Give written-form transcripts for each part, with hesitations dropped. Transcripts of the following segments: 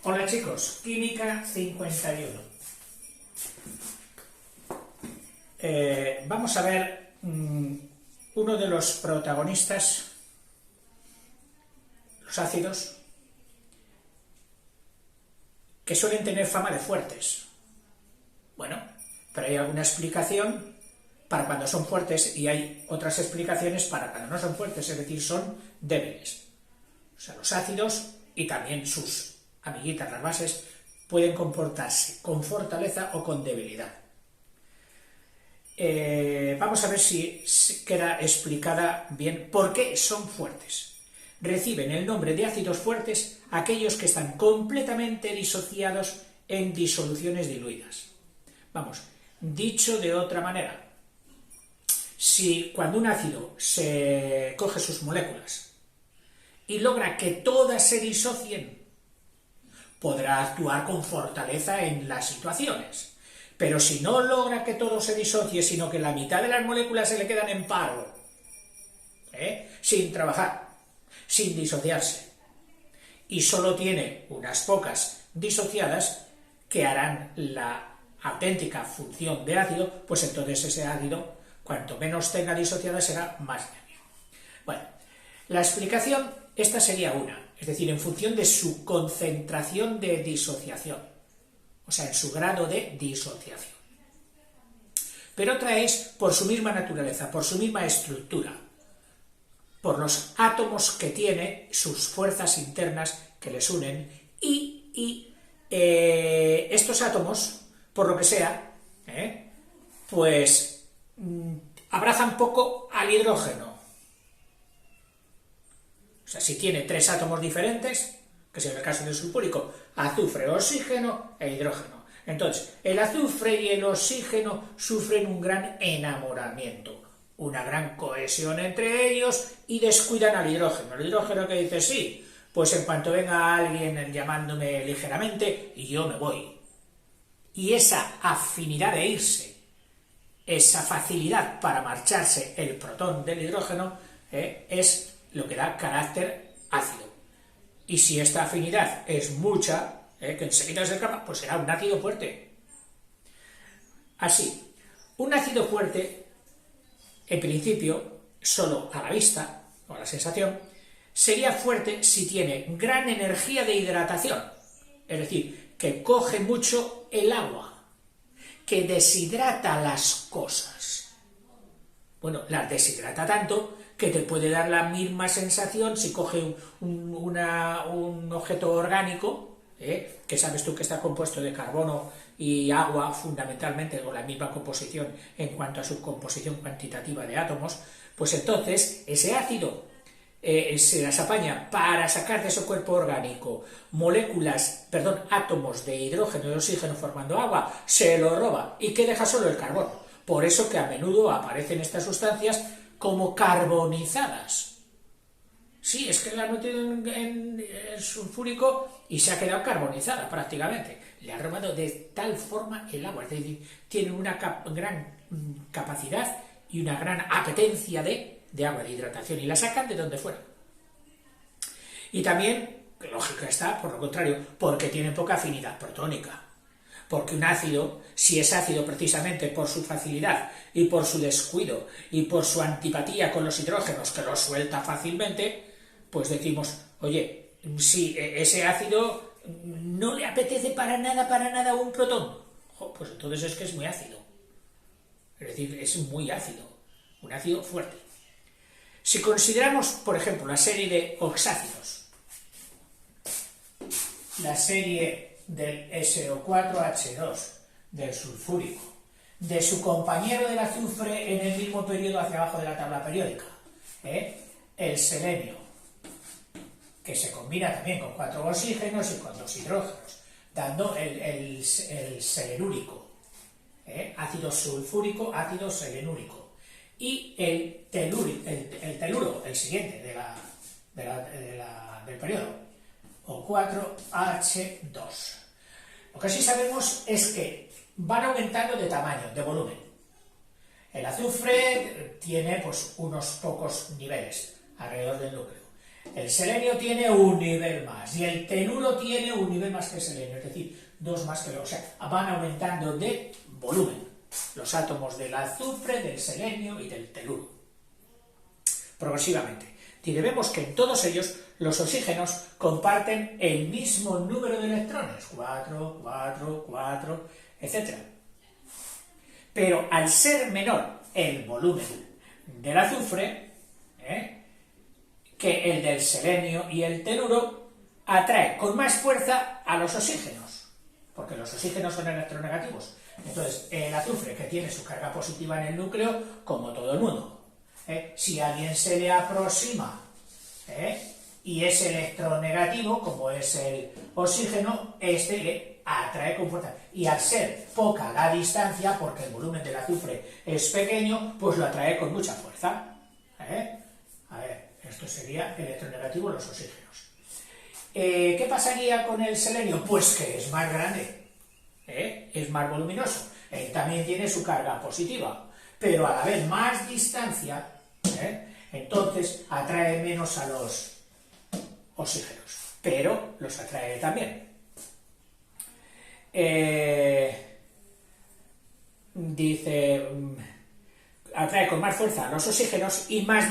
Hola chicos, Química 51. Vamos a ver uno de los protagonistas, los ácidos, que suelen tener fama de fuertes. Bueno, pero hay alguna explicación para cuando son fuertes y hay otras explicaciones para cuando no son fuertes, es decir, son débiles. O sea, los ácidos y también sus amiguitas, las bases, pueden comportarse con fortaleza o con debilidad. Vamos a ver si queda explicada bien por qué son fuertes. Reciben el nombre de ácidos fuertes aquellos que están completamente disociados en disoluciones diluidas. Vamos, dicho de otra manera, si cuando un ácido se coge sus moléculas y logra que todas se disocien, podrá actuar con fortaleza en las situaciones. Pero si no logra que todo se disocie, sino que la mitad de las moléculas se le quedan en paro, sin trabajar, sin disociarse, y solo tiene unas pocas disociadas que harán la auténtica función de ácido, pues entonces ese ácido, cuanto menos tenga disociada, será más débil. Bueno, la explicación, esta sería una, es decir, en función de su concentración de disociación, o sea, en su grado de disociación. Pero otra es por su misma naturaleza, por su misma estructura, por los átomos que tiene, sus fuerzas internas que les unen, y estos átomos, por lo que sea, pues abrazan poco al hidrógeno. O sea, si tiene tres átomos diferentes, que es el caso del sulfúrico, azufre, oxígeno e hidrógeno. Entonces, el azufre y el oxígeno sufren un gran enamoramiento, una gran cohesión entre ellos y descuidan al hidrógeno. El hidrógeno que dice, sí, pues en cuanto venga alguien llamándome ligeramente, yo me voy. Y esa afinidad de irse, esa facilidad para marcharse el protón del hidrógeno, es lo que da carácter ácido. Y si esta afinidad es mucha, que enseguida se escapa, pues será un ácido fuerte. Así, un ácido fuerte, en principio, solo a la vista, o a la sensación, sería fuerte si tiene gran energía de hidratación, es decir, que coge mucho el agua, que deshidrata las cosas. Bueno, las deshidrata tanto que te puede dar la misma sensación si coge un objeto orgánico, que sabes tú que está compuesto de carbono y agua fundamentalmente, con la misma composición en cuanto a su composición cuantitativa de átomos, pues entonces ese ácido se las apaña para sacar de ese cuerpo orgánico átomos de hidrógeno y oxígeno formando agua, se lo roba y que deja solo el carbono. Por eso que a menudo aparecen estas sustancias como carbonizadas. Sí, es que la han metido en el sulfúrico y se ha quedado carbonizada prácticamente. Le ha robado de tal forma el agua, es decir, tiene una gran capacidad y una gran apetencia de agua, de hidratación, y la sacan de donde fuera. Y también, lógica está, por lo contrario, porque tiene poca afinidad protónica. Porque un ácido, si es ácido precisamente por su facilidad y por su descuido y por su antipatía con los hidrógenos, que los suelta fácilmente, pues decimos, oye, si ese ácido no le apetece para nada un protón, pues entonces es que es muy ácido. Es decir, es muy ácido, un ácido fuerte. Si consideramos, por ejemplo, la serie de oxácidos, la serie del SO4H2, del sulfúrico, de su compañero del azufre en el mismo periodo hacia abajo de la tabla periódica, el selenio, que se combina también con 4 oxígenos y con 2 hidrógenos, dando el selenúrico, ácido sulfúrico, ácido selenúrico, y el teluro, el siguiente del periodo, O4H2. Lo que sí sabemos es que van aumentando de tamaño, de volumen. El azufre tiene pues unos pocos niveles alrededor del núcleo. El selenio tiene un nivel más y el teluro tiene un nivel más que el selenio, es decir, 2 más que el, o sea, van aumentando de volumen los átomos del azufre, del selenio y del teluro, progresivamente. Y vemos que en todos ellos los oxígenos comparten el mismo número de electrones, 4, 4, 4, etc. Pero al ser menor el volumen del azufre, que el del selenio y el teluro, atrae con más fuerza a los oxígenos, porque los oxígenos son electronegativos. Entonces, el azufre, que tiene su carga positiva en el núcleo, como todo el mundo, si a alguien se le aproxima y es electronegativo, como es el oxígeno, este le atrae con fuerza. Y al ser poca la distancia, porque el volumen del azufre es pequeño, pues lo atrae con mucha fuerza. A ver, esto sería electronegativo los oxígenos. ¿Qué pasaría con el selenio? Pues que es más grande, es más voluminoso. Él también tiene su carga positiva, pero al haber más distancia, entonces atrae menos a los oxígenos, pero los atrae también. Dice, atrae con más fuerza a los oxígenos y más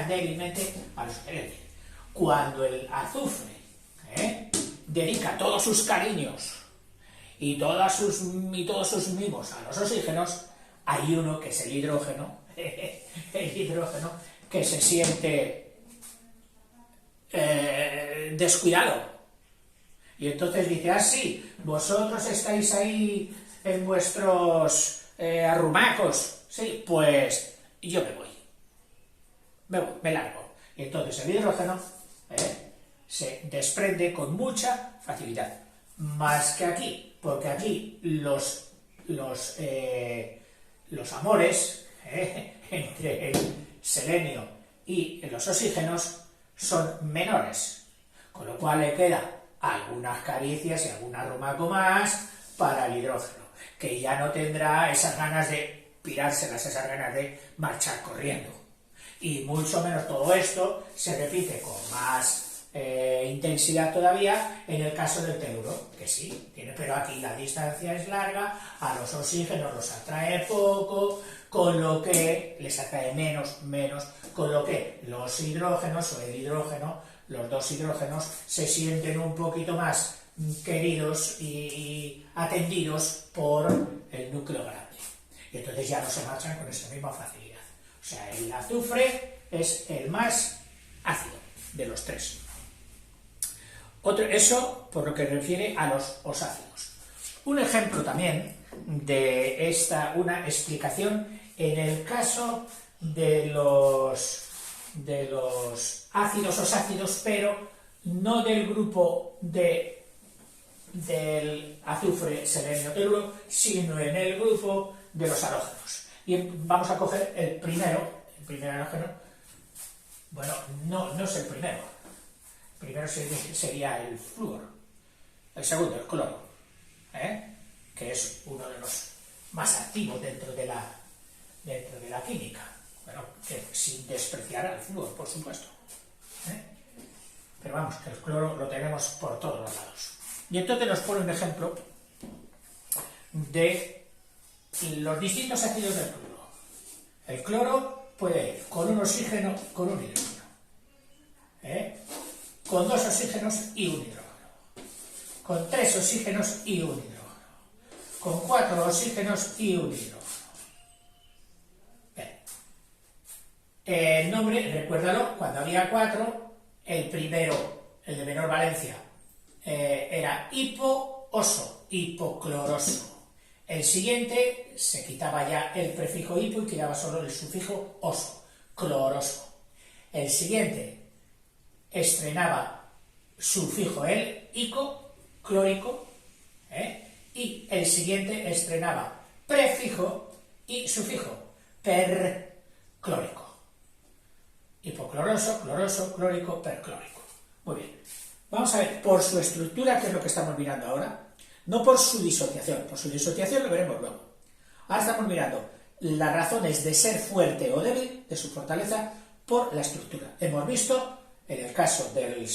débilmente a los selenio. Cuando el azufre dedica todos sus cariños y todos sus mimos a los oxígenos, hay uno que es el hidrógeno, que se siente descuidado. Y entonces dice, sí, vosotros estáis ahí en vuestros arrumacos, sí, pues yo me largo. Y entonces el hidrógeno se desprende con mucha facilidad, más que aquí, porque aquí los amores entre el selenio y los oxígenos son menores, con lo cual le queda algunas caricias y algún arrumaco más para el hidrógeno, que ya no tendrá esas ganas de pirárselas, esas ganas de marchar corriendo. Y mucho menos todo esto se repite con más intensidad todavía en el caso del teluro, que sí, pero aquí la distancia es larga, a los oxígenos los atrae poco, con lo que les atrae menos, con lo que los hidrógenos o el hidrógeno, los dos hidrógenos, se sienten un poquito más queridos y atendidos por el núcleo grande. Y entonces ya no se marchan con esa misma facilidad. O sea, el azufre es el más ácido de los tres. Eso por lo que refiere a los osácidos. Un ejemplo también de una explicación en el caso de los ácidos osácidos, pero no del grupo del azufre, selenio, teluro, sino en el grupo de los halógenos. Y vamos a coger el primer halógeno. Bueno, no es el primero. El primero sería el flúor. El segundo, el cloro, que es uno de los más activos dentro de la química. Bueno, que sin despreciar al flúor, por supuesto. Pero vamos, que el cloro lo tenemos por todos los lados. Y entonces nos pone un ejemplo de los distintos ácidos del cloro. El cloro puede ir con un oxígeno, con un hidrógeno, con 2 oxígenos y un hidrógeno, con 3 oxígenos y un hidrógeno, con 4 oxígenos y un hidrógeno. Bien. El nombre, recuérdalo, cuando había 4, el primero, el de menor valencia, era hipooso, hipocloroso. El siguiente se quitaba ya el prefijo hipo y quedaba solo el sufijo oso, cloroso. El siguiente estrenaba sufijo el ico, clórico, y el siguiente estrenaba prefijo y sufijo perclórico. Hipocloroso, cloroso, clórico, perclórico. Muy bien. Vamos a ver por su estructura, que es lo que estamos mirando ahora, no por su disociación. Por su disociación lo veremos luego. Ahora estamos mirando las razones de ser fuerte o débil, de su fortaleza, por la estructura. Hemos visto en el caso del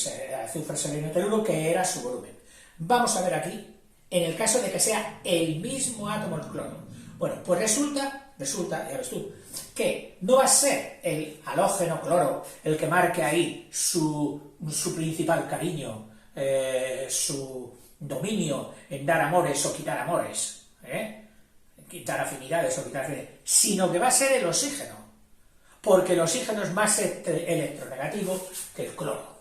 azufre selenio teluro que era su volumen. Vamos a ver aquí, en el caso de que sea el mismo átomo el cloro. Bueno, pues resulta, ya ves tú, que no va a ser el halógeno cloro el que marque ahí su principal cariño, su dominio en dar amores o quitar amores, quitar afinidades o quitar afinidades, sino que va a ser el oxígeno, porque el oxígeno es más electronegativo que el cloro.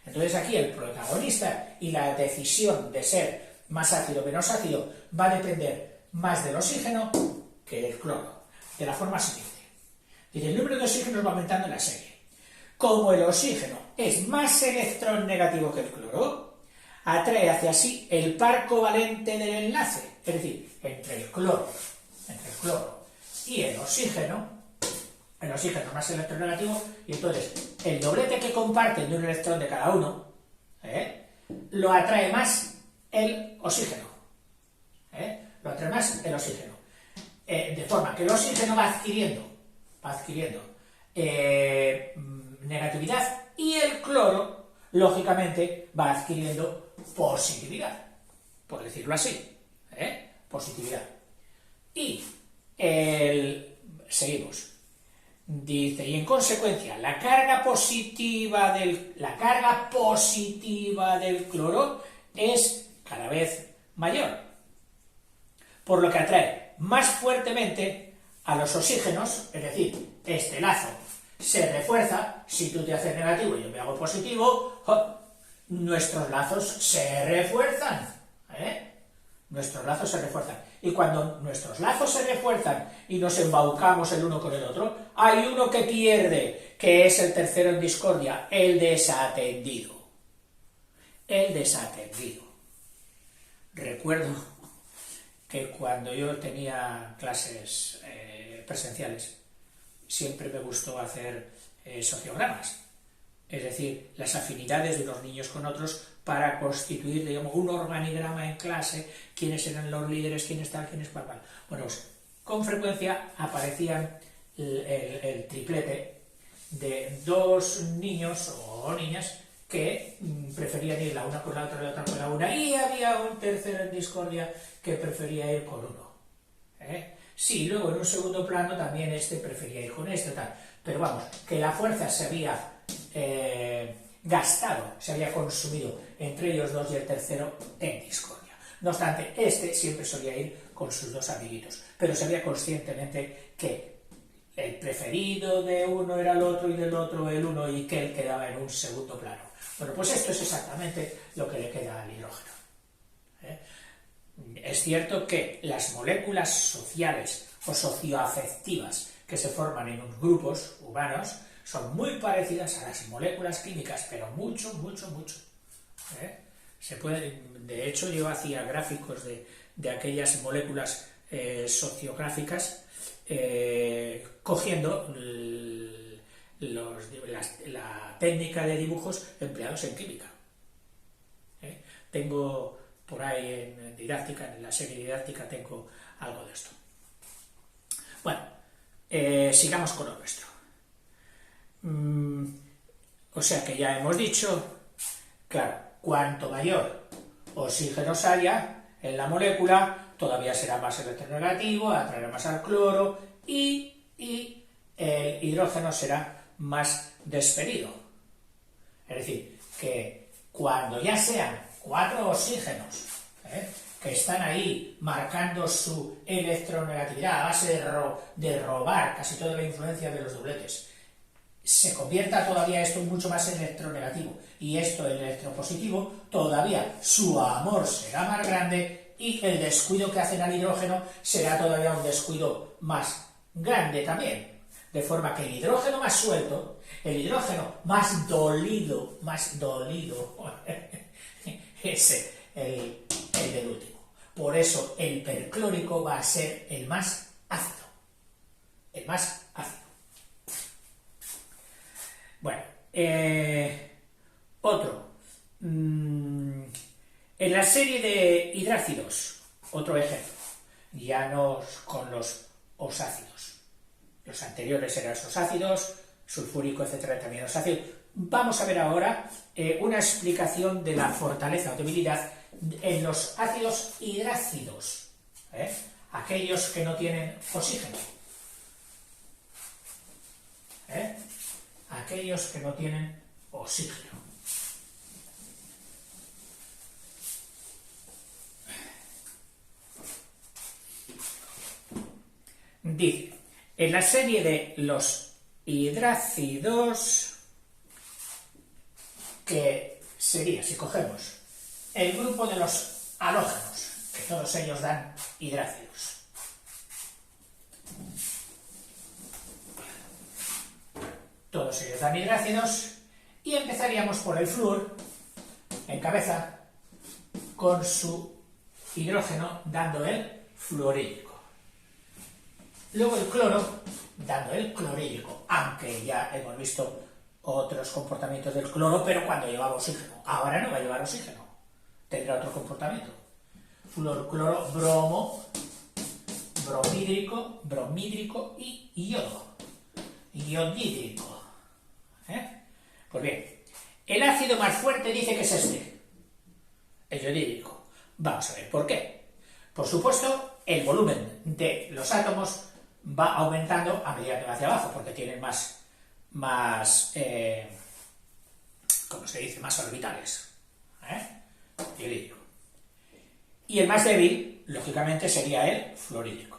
Entonces aquí el protagonista y la decisión de ser más ácido o menos ácido va a depender más del oxígeno que del cloro, de la forma siguiente. Dice, el número de oxígenos va aumentando en la serie. Como el oxígeno es más electronegativo que el cloro, atrae hacia sí el par covalente del enlace, es decir, entre el cloro y el oxígeno más electronegativo, y entonces el doblete que comparten de un electrón de cada uno, lo atrae más el oxígeno. De forma que el oxígeno va adquiriendo negatividad y el cloro, lógicamente, va adquiriendo positividad, por decirlo así, positividad. Y seguimos. Dice, y en consecuencia, la carga positiva del cloro es cada vez mayor, por lo que atrae más fuertemente a los oxígenos, es decir, este lazo se refuerza. Si tú te haces negativo y yo me hago positivo, nuestros lazos se refuerzan, y cuando nuestros lazos se refuerzan y nos embaucamos el uno con el otro, hay uno que pierde, que es el tercero en discordia, el desatendido. Recuerdo que cuando yo tenía clases presenciales, siempre me gustó hacer sociogramas, es decir, las afinidades de unos niños con otros para constituir, digamos, un organigrama en clase, quiénes eran los líderes, quiénes tal, quiénes cual. Bueno, pues con frecuencia aparecían el triplete de dos niños o niñas que preferían ir la una con la otra con la una, y había un tercero en discordia que prefería ir con uno. Sí, luego en un segundo plano también este prefería ir con este, tal. Pero vamos, que la fuerza se había gastado, se había consumido entre ellos dos y el tercero en discordia. No obstante, este siempre solía ir con sus dos amiguitos, pero sabía conscientemente que el preferido de uno era el otro y del otro el uno, y que él quedaba en un segundo plano. Bueno, pues esto es exactamente lo que le queda al hidrógeno. Es cierto que las moléculas sociales o socioafectivas que se forman en los grupos humanos son muy parecidas a las moléculas químicas, pero mucho. De hecho, yo hacía gráficos de aquellas moléculas sociográficas cogiendo la técnica de dibujos empleados en química. Tengo por ahí en didáctica, en la serie didáctica, tengo algo de esto. Bueno, sigamos con lo nuestro. O sea que ya hemos dicho, claro, cuanto mayor oxígenos haya en la molécula, todavía será más electronegativo, atraerá más al cloro y el hidrógeno será más despedido. Es decir, que cuando ya sean 4 oxígenos que están ahí marcando su electronegatividad a base de robar casi toda la influencia de los dobletes, se convierta todavía esto mucho más electronegativo y esto en electropositivo, todavía su amor será más grande y el descuido que hacen al hidrógeno será todavía un descuido más grande también. De forma que el hidrógeno más suelto, el hidrógeno más dolido es el del último. Por eso el perclórico va a ser el más ácido. Bueno, otro. En la serie de hidrácidos, otro ejemplo, ya no con los osácidos. Los anteriores eran los ácidos, sulfúrico, etcétera, también los ácidos. Vamos a ver ahora una explicación de la fortaleza o debilidad en los ácidos hidrácidos, aquellos que no tienen oxígeno. Aquellos que no tienen oxígeno. Dice, en la serie de los hidrácidos, que sería, si cogemos el grupo de los halógenos, que todos ellos dan hidrácidos. Todos ellos dan hidrácidos, y empezaríamos por el flúor, en cabeza, con su hidrógeno dando el fluorídrico. Luego el cloro, dando el clorhídrico, aunque ya hemos visto otros comportamientos del cloro, pero cuando llevaba oxígeno. Ahora no va a llevar oxígeno, tendrá otro comportamiento. Flúor, cloro, bromo, bromídrico y yodo, iodídrico. Pues bien, el ácido más fuerte dice que es este, el iodídrico. Vamos a ver por qué. Por supuesto, el volumen de los átomos va aumentando a medida que va hacia abajo, porque tienen más ¿cómo se dice? Más orbitales. Iodídrico. Y el más débil, lógicamente, sería el fluorídrico.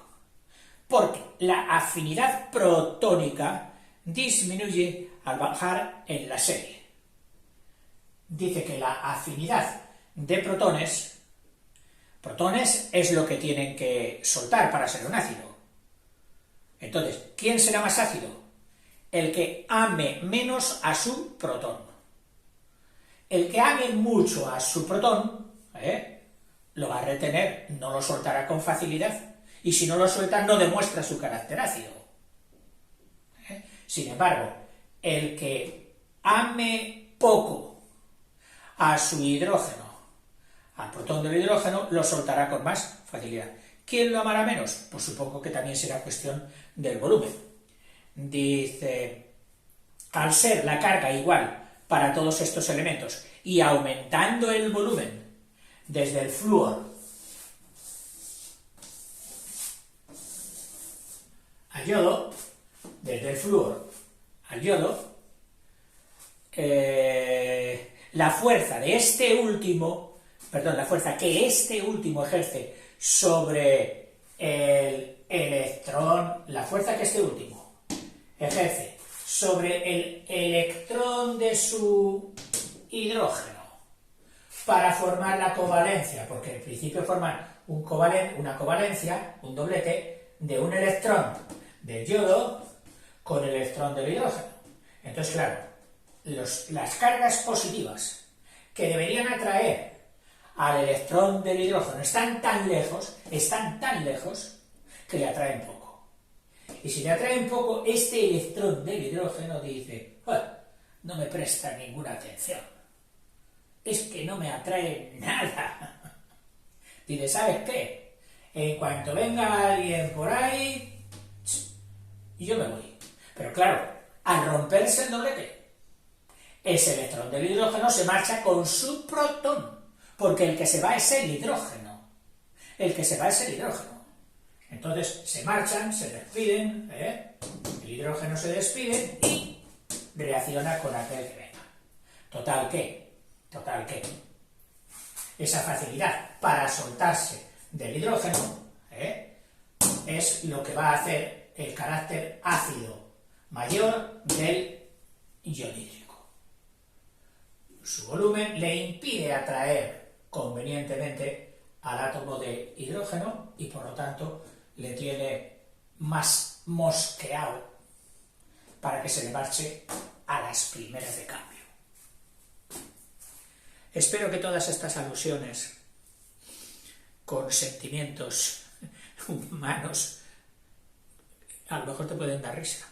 Porque la afinidad protónica disminuye al bajar en la serie. Dice que la afinidad de protones es lo que tienen que soltar para ser un ácido. Entonces, ¿quién será más ácido? El que ame menos a su protón. El que ame mucho a su protón, lo va a retener, no lo soltará con facilidad, y si no lo suelta no demuestra su carácter ácido. Sin embargo, el que ame poco a su hidrógeno, al protón del hidrógeno, lo soltará con más facilidad. ¿Quién lo amará menos? Pues supongo que también será cuestión del volumen. Dice, al ser la carga igual para todos estos elementos y aumentando el volumen desde el flúor al yodo, la fuerza que este último ejerce sobre el electrón, sobre el electrón de su hidrógeno para formar la covalencia, porque en principio forman una covalencia, un doblete, de un electrón del yodo con el electrón del hidrógeno. Entonces, claro, las cargas positivas que deberían atraer al electrón del hidrógeno están tan lejos, que le atraen poco. Y si le atraen poco, este electrón del hidrógeno dice, no me presta ninguna atención, es que no me atrae nada. Dice, ¿sabes qué? En cuanto venga alguien por ahí, yo me voy. Pero claro, al romperse el doblete, ese electrón del hidrógeno se marcha con su protón, porque el que se va es el hidrógeno. Entonces se marchan, se despiden, el hidrógeno se despide y reacciona con aquel que venga. Total que esa facilidad para soltarse del hidrógeno es lo que va a hacer el carácter ácido mayor del iodídrico. Su volumen le impide atraer convenientemente al átomo de hidrógeno y por lo tanto le tiene más mosqueado para que se le marche a las primeras de cambio. Espero que todas estas alusiones con sentimientos humanos a lo mejor te pueden dar risa,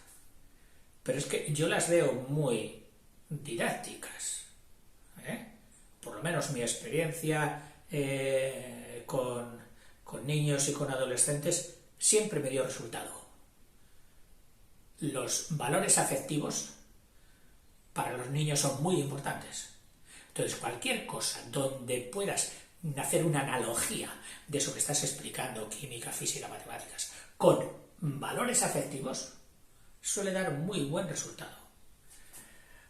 pero es que yo las veo muy didácticas, por lo menos mi experiencia con niños y con adolescentes siempre me dio resultado. los valores afectivos para los niños son muy importantes. Entonces, cualquier cosa donde puedas hacer una analogía de eso que estás explicando, química, física, matemáticas, con valores afectivos, suele dar un muy buen resultado.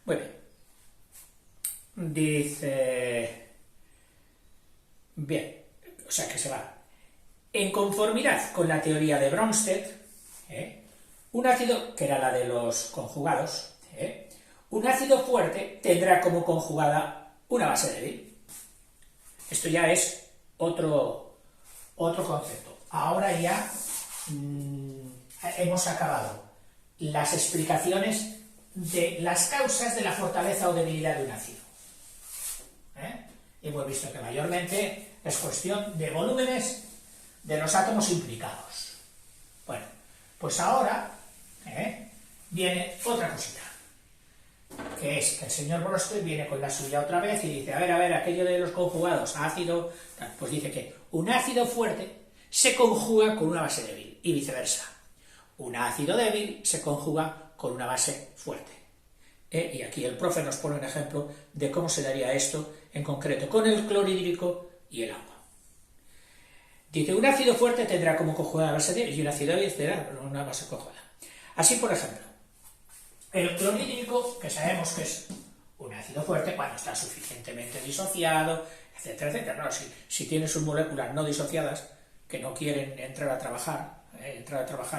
Bueno, dice... Bien, o sea que se va. En conformidad con la teoría de Bronsted, un ácido, que era la de los conjugados, un ácido fuerte tendrá como conjugada una base débil. Esto ya es otro concepto. Ahora ya hemos acabado las explicaciones de las causas de la fortaleza o debilidad de un ácido. Hemos visto que mayormente es cuestión de volúmenes de los átomos implicados. Bueno, pues ahora viene otra cosita, que es que el señor Bronsted viene con la suya otra vez y dice, a ver, aquello de los conjugados, ácido, pues dice que un ácido fuerte se conjuga con una base débil y viceversa. Un ácido débil se conjuga con una base fuerte. Y aquí el profe nos pone un ejemplo de cómo se daría esto en concreto con el clorhídrico y el agua. Dice, un ácido fuerte tendrá como conjugada una base débil y un ácido débil tendrá una base conjugada. Así, por ejemplo, el clorhídrico, que sabemos que es un ácido fuerte cuando está suficientemente disociado, etcétera, etcétera. No, si tienes sus moléculas no disociadas que no quieren entrar a trabajar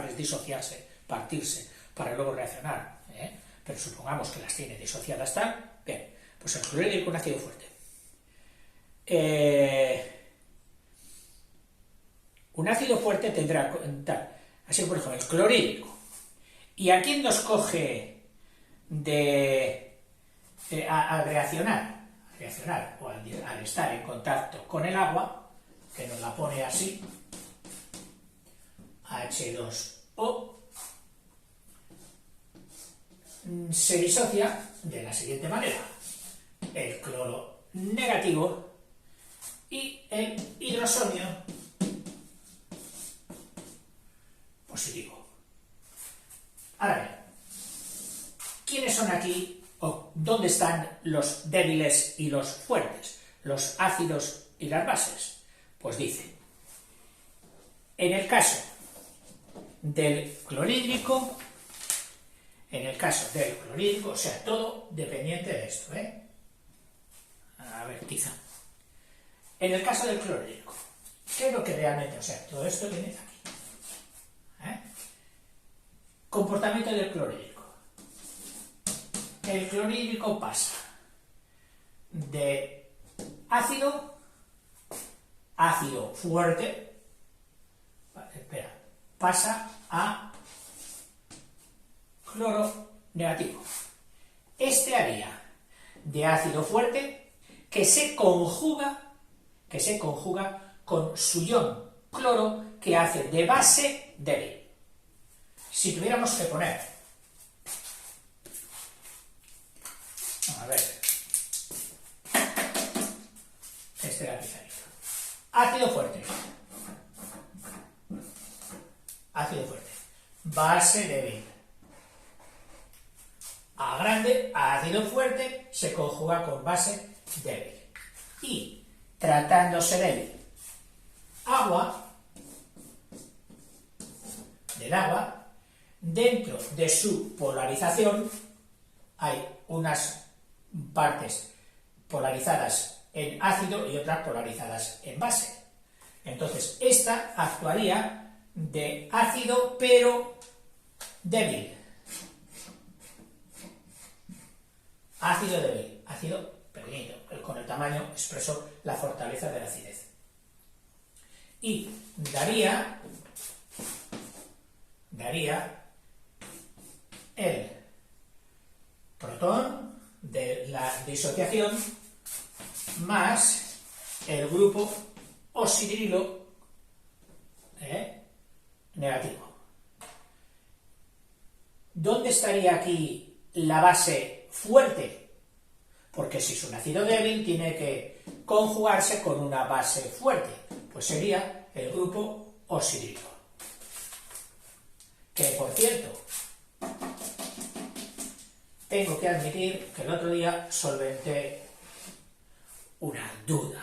es disociarse, partirse, para luego reaccionar, pero supongamos que las tiene disociadas tal, bien, pues el clorhídrico es un ácido fuerte. Un ácido fuerte tendrá tal, así por ejemplo, el clorhídrico. ¿Y a quién nos coge al reaccionar o al estar en contacto con el agua, que nos la pone así, H2O, se disocia de la siguiente manera: el cloro negativo y el hidrosonio positivo. Ahora bien, ¿quiénes son aquí o dónde están los débiles y los fuertes, los ácidos y las bases? Pues dice, en el caso del clorhídrico, o sea, todo dependiente de esto, A ver, quizá. En el caso del clorhídrico, ¿qué es lo que realmente, o sea, todo esto viene de aquí? Comportamiento del clorhídrico. El clorhídrico pasa de ácido fuerte, pasa a cloro negativo. Este haría de ácido fuerte que se conjuga con su ion cloro, que hace de base débil. Si tuviéramos que poner, a ver, este lapicero, ácido fuerte, base débil, A grande, ácido fuerte, se conjuga con base débil. Y, tratándose del agua, dentro de su polarización hay unas partes polarizadas en ácido y otras polarizadas en base. Entonces, esta actuaría de ácido pero débil. Ácido débil, ácido pequeñito, con el tamaño expreso la fortaleza de la acidez. Y daría el protón de la disociación más el grupo oxidrilo negativo. ¿Dónde estaría aquí la base fuerte? Porque si es un ácido débil tiene que conjugarse con una base fuerte, pues sería el grupo oxidrilo. Que, por cierto, tengo que admitir que el otro día solventé una duda.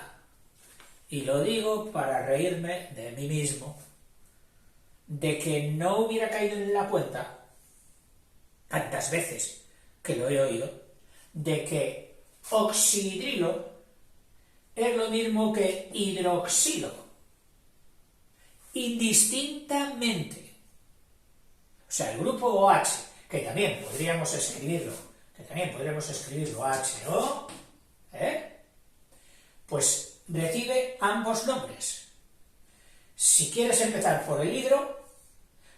Y lo digo para reírme de mí mismo, de que no hubiera caído en la cuenta, tantas veces que lo he oído, de que oxidrilo es lo mismo que hidroxilo, indistintamente. O sea, el grupo OH, que también podríamos escribirlo HO, pues recibe ambos nombres. Si quieres empezar por el hidro,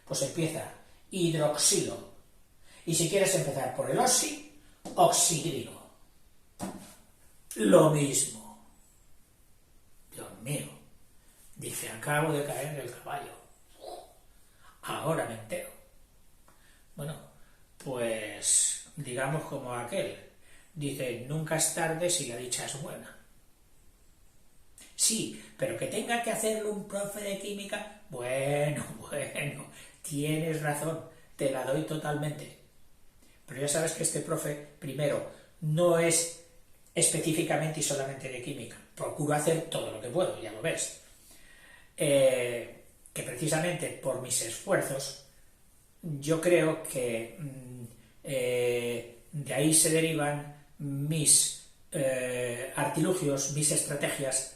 pues empieza hidroxilo. Y si quieres empezar por el oxi, oxidrilo. Lo mismo. Dios mío. Dice, acabo de caer del caballo. Ahora me entero. Bueno, pues digamos como aquel. Dice, nunca es tarde si la dicha es buena. Sí, pero que tenga que hacerlo un profe de química, bueno, tienes razón, te la doy totalmente. Pero ya sabes que este profe, primero, no es específicamente y solamente de química. Procuro hacer todo lo que puedo, ya lo ves. Que precisamente por mis esfuerzos, yo creo que de ahí se derivan mis artilugios, mis estrategias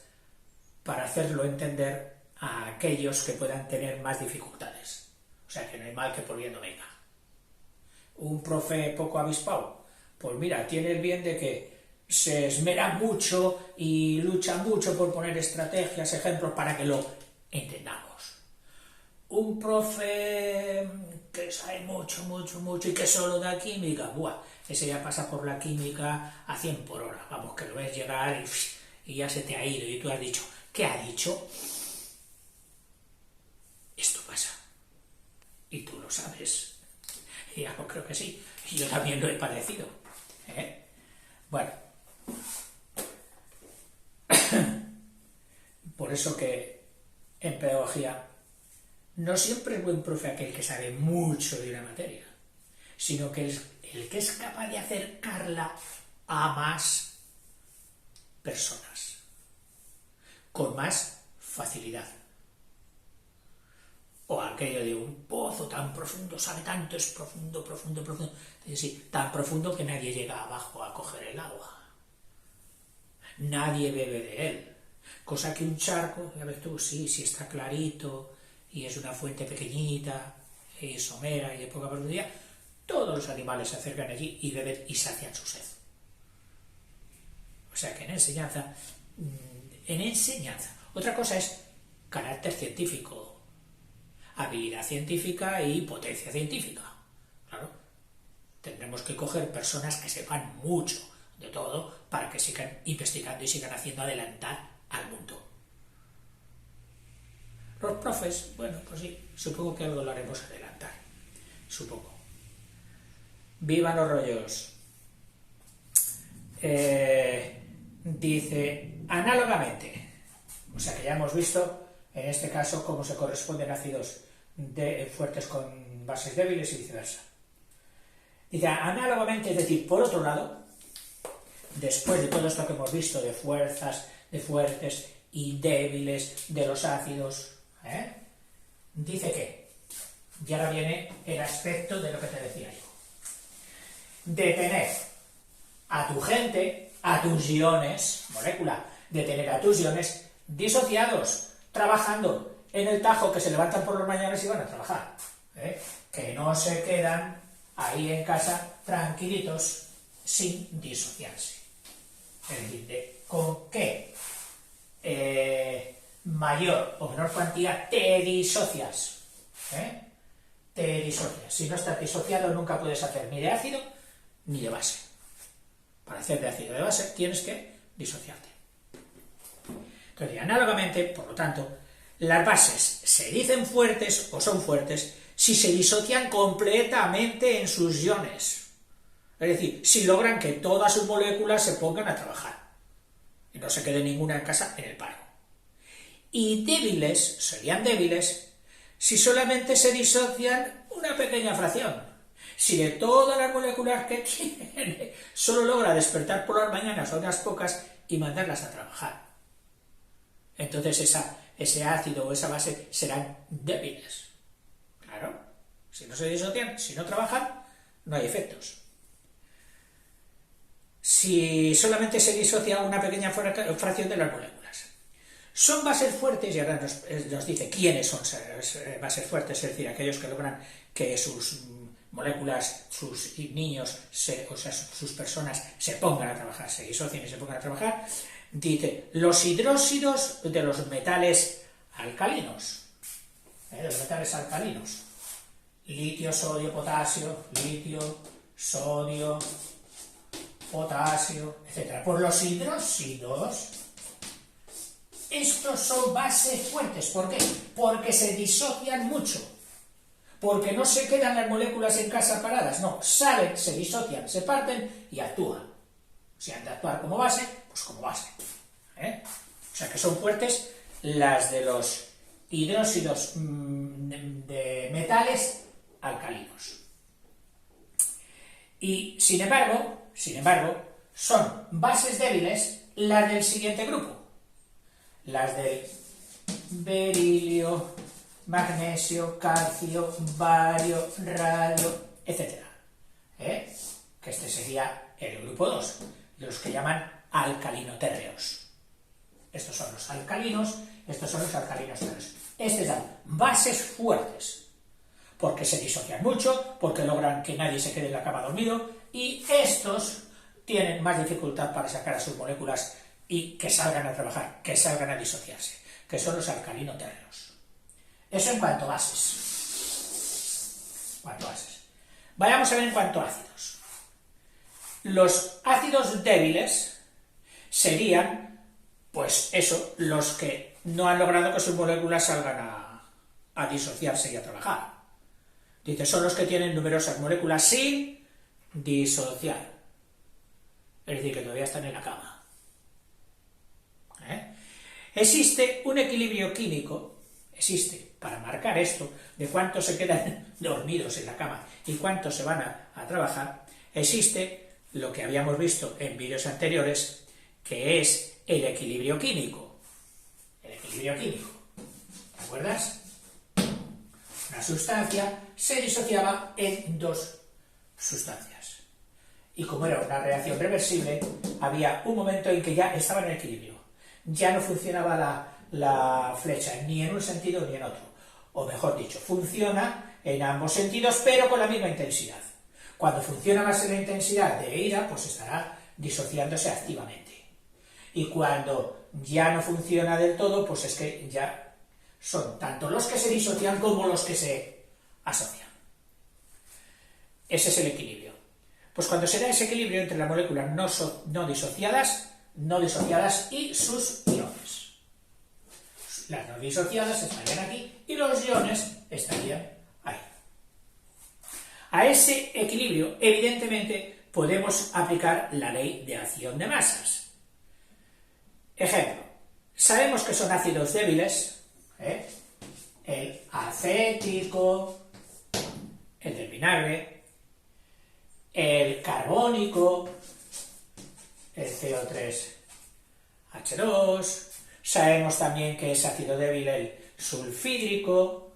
para hacerlo entender a aquellos que puedan tener más dificultades. O sea, que no hay mal que por bien no venga. Un profe poco avispado, pues mira, tiene el bien de que se esmera mucho y lucha mucho por poner estrategias, ejemplos, para que lo entendamos. Un profe que sabe mucho y que solo da química, ese ya pasa por la química a 100 por hora. Vamos, que lo ves llegar y ya se te ha ido y tú has dicho, ¿qué ha dicho? Esto pasa. Y tú lo sabes. Y yo creo que sí. Y yo también lo he padecido. Bueno. Por eso que en pedagogía no siempre es buen profe aquel que sabe mucho de una materia, sino que el que es capaz de acercarla a más personas, con más facilidad. O aquello de un pozo tan profundo, sabe tanto, es profundo. Sí, tan profundo que nadie llega abajo a coger el agua. Nadie bebe de él. Cosa que un charco, ya ves tú, sí está clarito, y es una fuente pequeñita, y somera, y de poca profundidad, todos los animales se acercan allí y beben y sacian su sed. O sea que en enseñanza, otra cosa es carácter científico, habilidad científica y potencia científica. Claro, tendremos que coger personas que sepan mucho de todo para que sigan investigando y sigan haciendo adelantar al mundo. Los profes, bueno, pues sí, supongo que algo lo haremos adelantar. Supongo. ¡Vivan los rollos! Dice, análogamente, o sea que ya hemos visto en este caso cómo se corresponden ácidos fuertes con bases débiles y viceversa. Dice, análogamente, es decir, por otro lado, después de todo esto que hemos visto de fuerzas, de fuertes y débiles de los ácidos, dice que, y ahora viene el aspecto de lo que te decía yo, de tener a tu gente, a tus iones, molécula, de tener a tus iones disociados, trabajando en el tajo, que se levantan por las mañanas y van a trabajar, que no se quedan ahí en casa tranquilitos sin disociarse. Es decir, con qué mayor o menor cantidad te disocias. Te disocias. Si no estás disociado nunca puedes hacer ni de ácido ni de base. Para hacer de ácido de base tienes que disociarte. Entonces, análogamente, por lo tanto, las bases se dicen fuertes o son fuertes si se disocian completamente en sus iones. Es decir, si logran que todas sus moléculas se pongan a trabajar y no se quede ninguna en casa en el paro. Y serían débiles si solamente se disocian una pequeña fracción. Si de todas las moléculas que tiene, solo logra despertar por las mañanas a unas pocas y mandarlas a trabajar. Entonces ese ácido o esa base serán débiles. Claro, si no se disocian, si no trabajan, no hay efectos. Si solamente se disocia una pequeña fracción de las moléculas. Son bases fuertes, y ahora nos dice quiénes son bases fuertes, es decir, aquellos que logran que sus moléculas, sus niños, o sea, sus personas se pongan a trabajar, se disocien y se pongan a trabajar. Dice, los hidróxidos de los metales alcalinos. De los metales alcalinos. Litio, sodio, potasio, litio, sodio, potasio, etc. Por los hidróxidos, estos son bases fuertes. ¿Por qué? Porque se disocian mucho. Porque no se quedan las moléculas en casa paradas, no, salen, se disocian, se parten y actúan. Si han de actuar como base, pues como base. O sea que son fuertes las de los hidróxidos de metales alcalinos. Y sin embargo, son bases débiles las del siguiente grupo. Las del berilio, magnesio, calcio, bario, radio, etc. Que este sería el grupo 2, los que llaman alcalinotérreos. Estos son los alcalinos, estos son los alcalinotérreos. Estos dan bases fuertes, porque se disocian mucho, porque logran que nadie se quede en la cama dormido, y estos tienen más dificultad para sacar a sus moléculas y que salgan a trabajar, que salgan a disociarse, que son los alcalinotérreos. Eso en cuanto a bases. Vayamos a ver en cuanto a ácidos. Los ácidos débiles serían, pues eso, los que no han logrado que sus moléculas salgan a disociarse y a trabajar. Dice, son los que tienen numerosas moléculas sin disociar. Es decir, que todavía están en la cama. Existe un equilibrio químico, para marcar esto, de cuántos se quedan dormidos en la cama y cuántos se van a trabajar, existe lo que habíamos visto en vídeos anteriores, que es el equilibrio químico. El equilibrio químico. ¿Te acuerdas? Una sustancia se disociaba en dos sustancias. Y como era una reacción reversible, había un momento en que ya estaba en equilibrio. Ya no funcionaba la flecha ni en un sentido ni en otro. O mejor dicho, funciona en ambos sentidos, pero con la misma intensidad. Cuando funciona más en la intensidad de ida, pues estará disociándose activamente. Y cuando ya no funciona del todo, pues es que ya son tanto los que se disocian como los que se asocian. Ese es el equilibrio. Pues cuando se da ese equilibrio entre las moléculas no disociadas y sus iones. Las no disociadas estarían aquí y los iones estarían ahí. A ese equilibrio, evidentemente, podemos aplicar la ley de acción de masas. Ejemplo, sabemos que son ácidos débiles, el acético, el del vinagre, el carbónico, el CO3H2, sabemos también que es ácido débil el sulfídrico,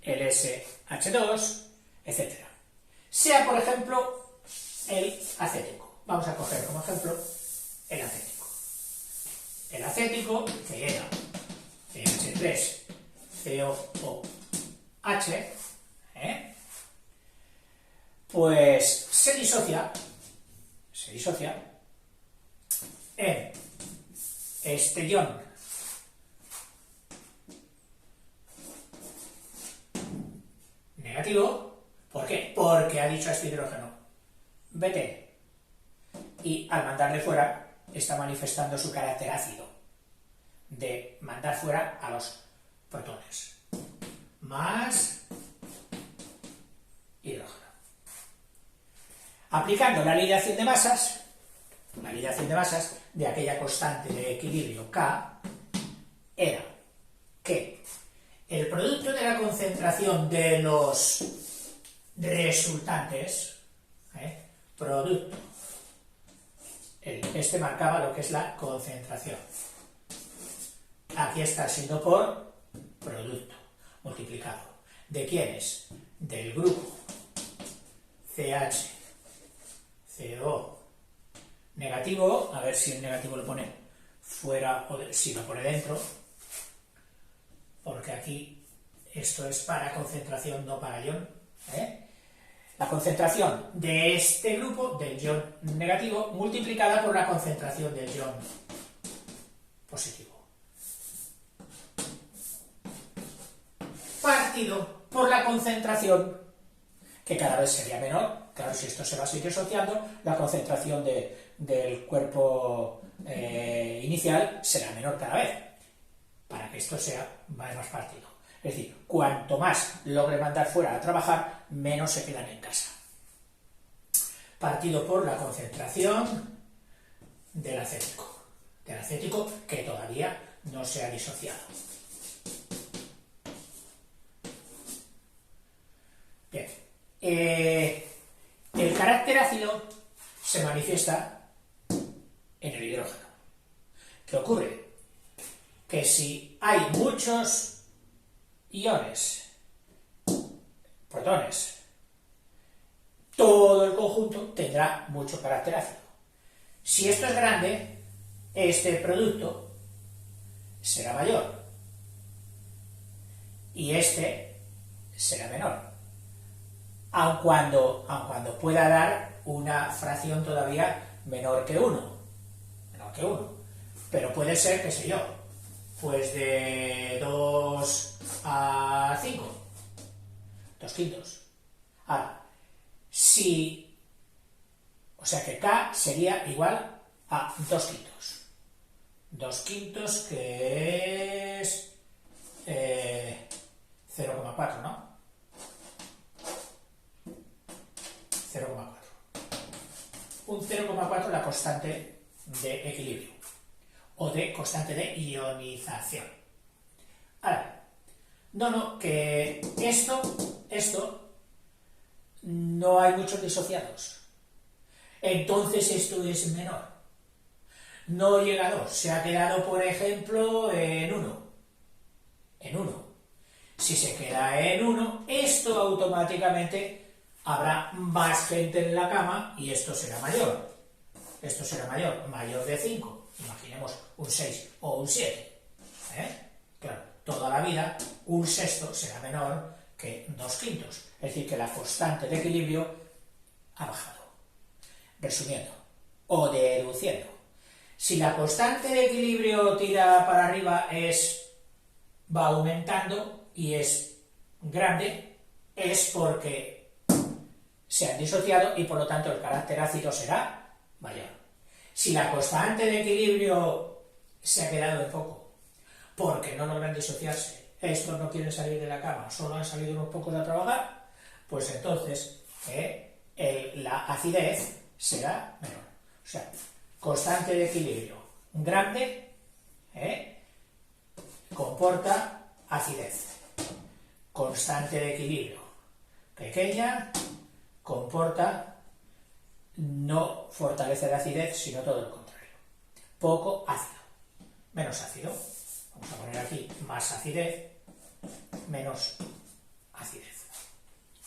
el SH2, etc. Sea, por ejemplo, el acético. Vamos a coger como ejemplo el acético. El acético, que era CH3COOH, pues se disocia en este ion negativo. ¿Por qué? Porque ha dicho a este hidrógeno, vete. Y al mandarle fuera está manifestando su carácter ácido, de mandar fuera a los protones. Más hidrógeno. Aplicando la ley de acción de masas, de aquella constante de equilibrio K, era que el producto de la concentración de los resultantes, producto, este marcaba lo que es la concentración. Aquí está siendo por producto multiplicado. ¿De quiénes? Del grupo CH, CO, negativo, a ver si el negativo lo pone fuera o si lo pone dentro, porque aquí esto es para concentración, no para ion. La concentración de este grupo, del ion negativo, multiplicada por la concentración del ion positivo. Partido por la concentración, que cada vez sería menor. Claro, si esto se va a seguir asociando, la concentración del cuerpo inicial será menor cada vez, para que esto sea más partido. Es decir, cuanto más logre mandar fuera a trabajar, menos se quedan en casa. Partido por la concentración del acético que todavía no se ha disociado. Bien, el carácter ácido se manifiesta en el hidrógeno. ¿Qué ocurre? Que si hay muchos iones, protones, todo el conjunto tendrá mucho carácter ácido. Si esto es grande, este producto será mayor y este será menor, aun cuando pueda dar una fracción todavía menor que 1, pero puede ser, qué sé yo, pues de 2 a 5, 2 quintos. Ahora, o sea que K sería igual a 2 quintos. 2 quintos que es 0,4, ¿no? 0,4. Un 0,4 la constante de equilibrio o de constante de ionización. Ahora, que esto no hay muchos disociados. Entonces esto es menor. No llega a 2, se ha quedado, por ejemplo, en 1. En 1. Si se queda en 1, esto automáticamente habrá más gente en la cama y esto será mayor. Esto será mayor de 5. Imaginemos un 6 o un 7. Claro, toda la vida un sexto será menor que 2 quintos. Es decir, que la constante de equilibrio ha bajado. Resumiendo, o deduciendo, si la constante de equilibrio tira para arriba va aumentando y es grande, es porque se han disociado y por lo tanto el carácter ácido será mayor. Si la constante de equilibrio se ha quedado en poco porque no logran disociarse, estos no quieren salir de la cama, solo han salido unos pocos a trabajar, pues entonces la acidez será menor. O sea, constante de equilibrio grande comporta acidez. Constante de equilibrio pequeña comporta no fortalece la acidez, sino todo lo contrario. Poco ácido, menos ácido. Vamos a poner aquí más acidez, menos acidez.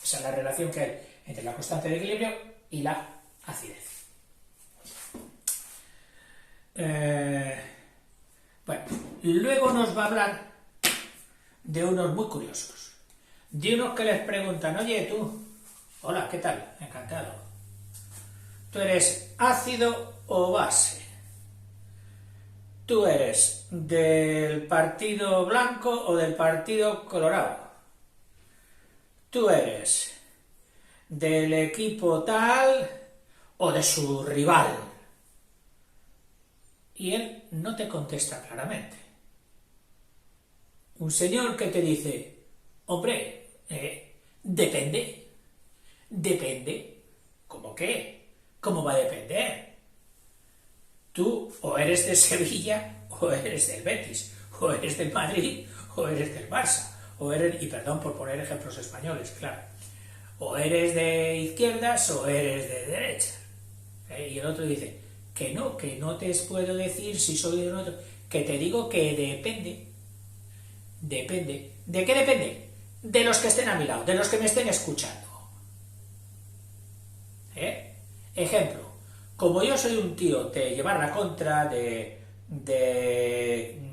Esa es la relación que hay entre la constante de equilibrio y la acidez. Bueno, luego nos va a hablar de unos muy curiosos. De unos que les preguntan, oye tú, hola, ¿qué tal? Encantado. ¿Tú eres ácido o base? ¿Tú eres del partido blanco o del partido colorado? ¿Tú eres del equipo tal o de su rival? Y él no te contesta claramente. Un señor que te dice, hombre, depende. ¿Cómo qué? ¿Cómo va a depender? Tú o eres de Sevilla o eres del Betis, o eres del Madrid o eres del Barça, o eres, y perdón por poner ejemplos españoles, claro, o eres de izquierdas o eres de derechas. Y el otro dice, que no te puedo decir si soy de otro, que te digo que depende. Depende. ¿De qué depende? De los que estén a mi lado, de los que me estén escuchando. Ejemplo, como yo soy un tío de llevar la contra, de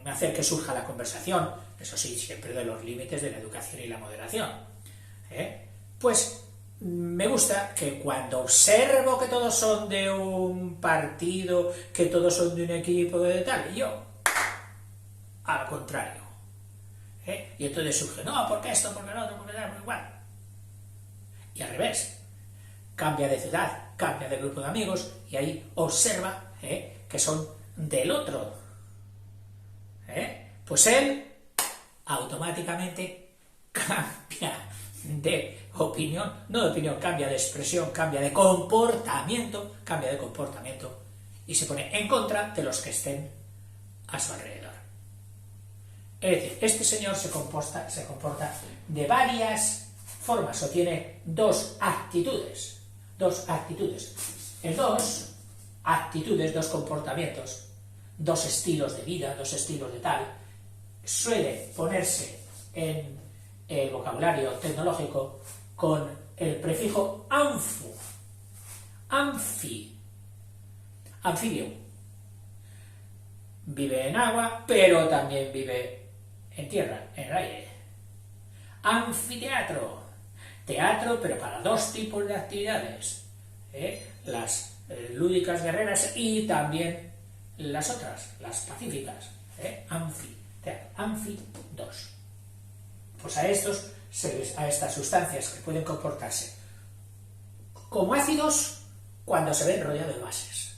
hacer que surja la conversación, eso sí, siempre de los límites de la educación y la moderación, pues me gusta que cuando observo que todos son de un partido, que todos son de un equipo de tal, yo, al contrario. Y entonces surge, no, porque esto, porque lo otro, porque tal, porque igual. Y al revés, cambia de ciudad, cambia de grupo de amigos, y ahí observa que son del otro. Pues él automáticamente cambia de opinión, no de opinión, cambia de expresión, cambia de comportamiento, y se pone en contra de los que estén a su alrededor. Es decir, este señor se comporta de varias formas, o tiene dos actitudes, dos comportamientos, dos estilos de vida, dos estilos de tal, suele ponerse en el vocabulario tecnológico con el prefijo anfibio. Vive en agua, pero también vive en tierra, en el aire. Anfiteatro, teatro, pero para dos tipos de actividades, las lúdicas guerreras y también las otras, las pacíficas, anfi 2. Pues a estas sustancias que pueden comportarse como ácidos cuando se ven rodeados de bases,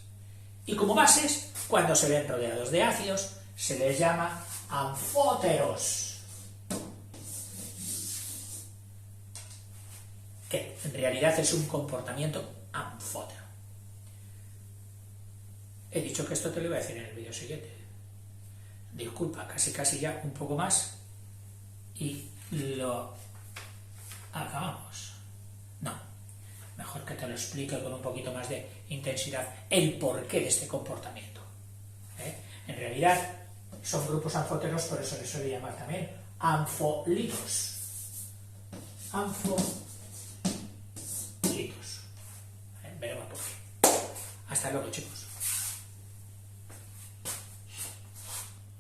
y como bases cuando se ven rodeados de ácidos, se les llama anfóteros, que en realidad es un comportamiento anfótero. He dicho que esto te lo iba a decir en el vídeo siguiente. Disculpa, casi ya un poco más y lo acabamos. No, mejor que te lo explique con un poquito más de intensidad el porqué de este comportamiento. En realidad son grupos anfóteros, por eso les suele llamar también anfolitos. Veremos por qué. Hasta luego, chicos.